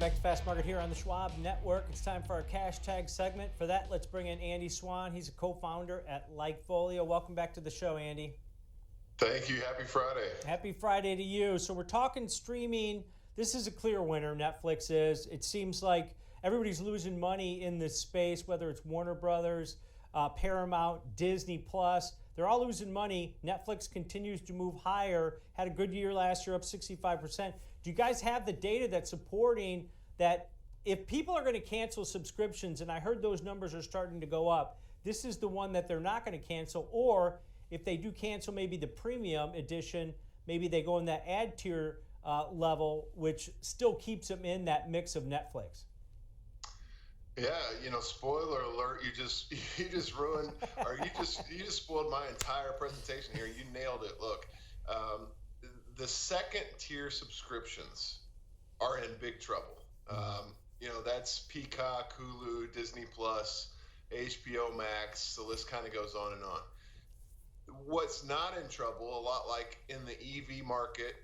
back to Fast Market here on the Schwab Network. It's time for our cash tag segment. For that, let's bring in Andy Swan. He's a co-founder at LikeFolio. Welcome back to the show, Andy. Thank you. Happy Friday. Happy Friday to you. So we're talking streaming. This is a clear winner, Netflix is. It seems like everybody's losing money in this space, whether it's Warner Brothers, Paramount, Disney Plus. They're all losing money. Netflix continues to move higher. Had a good year last year, up 65%. Do you guys have the data that's supporting that if people are going to cancel subscriptions, and I heard those numbers are starting to go up, this is the one that they're not going to cancel, or if they do cancel maybe the premium edition, maybe they go in that ad tier level, which still keeps them in that mix of Netflix? Yeah, spoiler alert, you just ruined, or you just spoiled my entire presentation here. You nailed it. Look, the second tier subscriptions are in big trouble. That's Peacock, Hulu, Disney Plus, HBO Max. The list kind of goes on and on. What's not in trouble, a lot like in the EV market,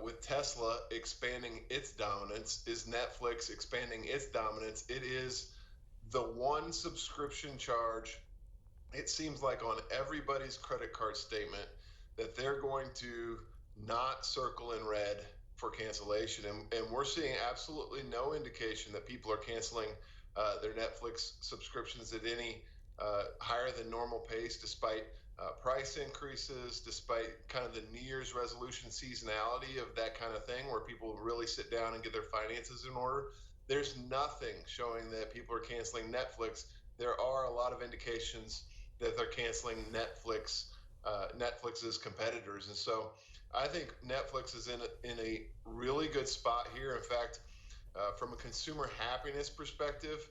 with Tesla expanding its dominance, is Netflix expanding its dominance. It is the one subscription charge, it seems like, on everybody's credit card statement that they're going to not circle in red for cancellation. And we're seeing absolutely no indication that people are canceling their Netflix subscriptions at any higher than normal pace, despite price increases, despite kind of the New Year's resolution seasonality of that kind of thing where people really sit down and get their finances in order. There's nothing showing that people are canceling Netflix. There are a lot of indications that they're canceling Netflix's competitors. And so I think Netflix is in a really good spot here. In fact, from a consumer happiness perspective,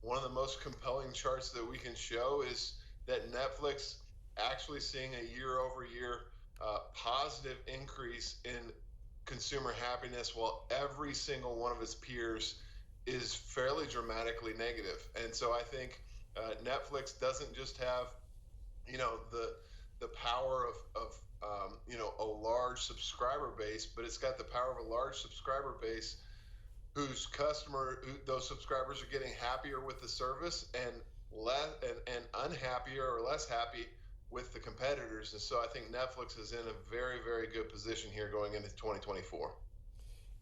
one of the most compelling charts that we can show is that Netflix actually seeing a year-over-year positive increase in consumer happiness, while every single one of its peers is fairly dramatically negative. And so I think Netflix doesn't just have, the power of a large subscriber base, but it's got the power of a large subscriber base those subscribers are getting happier with the service and unhappier or less happy with the competitors. And so I think Netflix is in a very, very good position here going into 2024.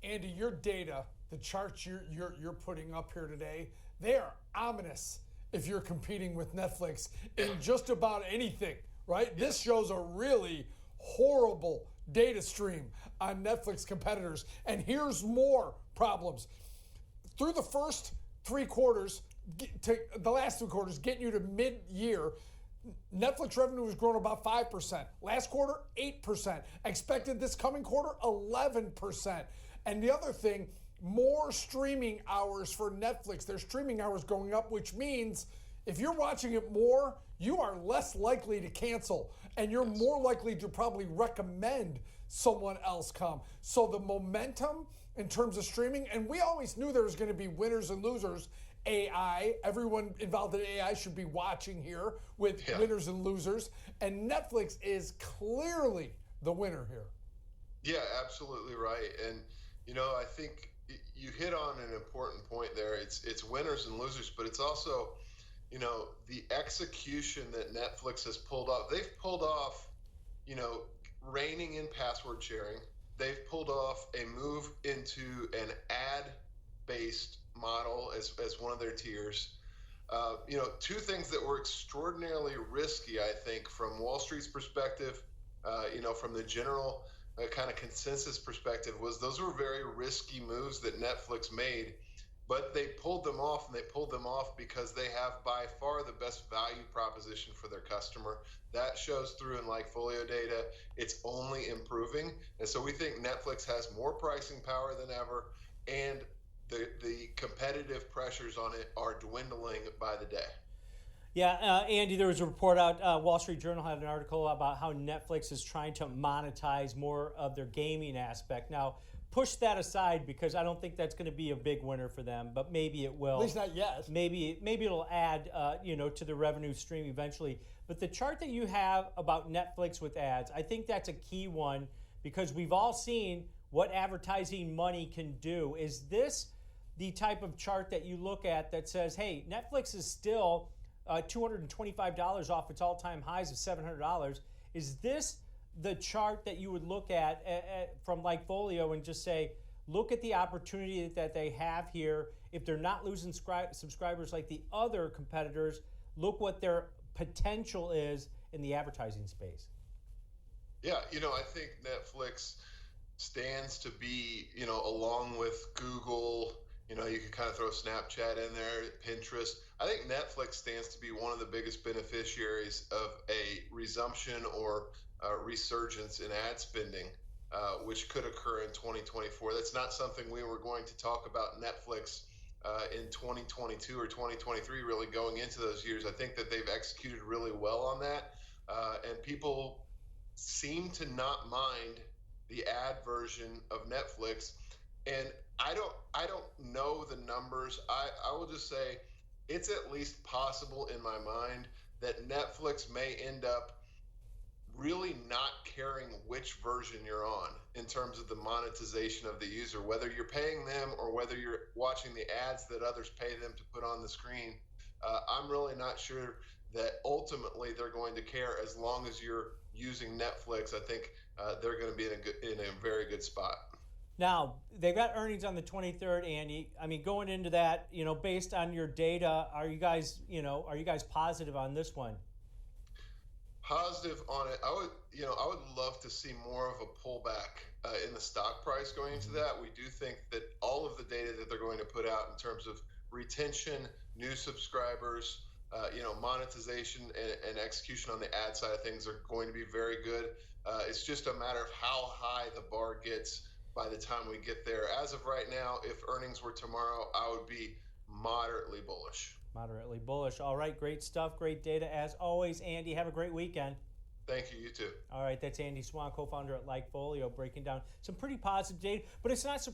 Andy, your data, the charts you're putting up here today, they are ominous if you're competing with Netflix in just about anything, right? This shows a really horrible data stream on Netflix competitors. And here's more problems. Through the first 3 quarters, the last 3 quarters, getting you to mid-year, Netflix revenue has grown about 5%. Last quarter, 8%. Expected this coming quarter, 11%. And the other thing, more streaming hours for Netflix. Their streaming hours going up, which means if you're watching it more, you are less likely to cancel. And you're more likely to probably recommend someone else come. So the momentum in terms of streaming, and we always knew there was going to be winners and losers. AI, everyone involved in AI should be watching here with winners and losers. And Netflix is clearly the winner here. Yeah, absolutely right. And, I think you hit on an important point there. It's winners and losers, but it's also, the execution that Netflix has pulled off. They've pulled off, reining in password sharing. They've pulled off a move into an ad-based model as one of their tiers. Two things that were extraordinarily risky, I think, from Wall Street's perspective, from the general kind of consensus perspective, was those were very risky moves that Netflix made, but they pulled them off, and they pulled them off because they have by far the best value proposition for their customer. That shows through in LikeFolio data. It's only improving. And so we think Netflix has more pricing power than ever, and the competitive pressures on it are dwindling by the day. Yeah, Andy, there was a report out, Wall Street Journal had an article about how Netflix is trying to monetize more of their gaming aspect. Now, push that aside because I don't think that's going to be a big winner for them, but maybe it will. At least not yet. Maybe it'll add, to the revenue stream eventually. But the chart that you have about Netflix with ads, I think that's a key one because we've all seen what advertising money can do. Is this the type of chart that you look at that says, hey, Netflix is still $225 off its all-time highs of $700. Is this the chart that you would look at from LikeFolio and just say, look at the opportunity that they have here? If they're not losing subscribers like the other competitors, look what their potential is in the advertising space. Yeah, I think Netflix stands to be, along with Google, you can kind of throw Snapchat in there, Pinterest. I think Netflix stands to be one of the biggest beneficiaries of a resumption or resurgence in ad spending, which could occur in 2024. That's not something we were going to talk about Netflix in 2022 or 2023, really going into those years. I think that they've executed really well on that, and people seem to not mind the ad version of Netflix. And I don't know the numbers. I will just say it's at least possible in my mind that Netflix may end up really not caring which version you're on in terms of the monetization of the user, whether you're paying them or whether you're watching the ads that others pay them to put on the screen. I'm really not sure that ultimately they're going to care as long as you're using Netflix. I think they're going to be in a very good spot. Now, they've got earnings on the 23rd, Andy. I mean, going into that, based on your data, are you guys positive on this one? Positive on it. I would love to see more of a pullback in the stock price going into that. We do think that all of the data that they're going to put out in terms of retention, new subscribers, monetization and execution on the ad side of things are going to be very good. It's just a matter of how high the bar gets by the time we get there. As of right now, if earnings were tomorrow, I would be moderately bullish. Moderately bullish. All right, great stuff, great data as always. Andy, have a great weekend. Thank you, you too. All right, that's Andy Swan, co-founder at LikeFolio, breaking down some pretty positive data, but it's not surprising.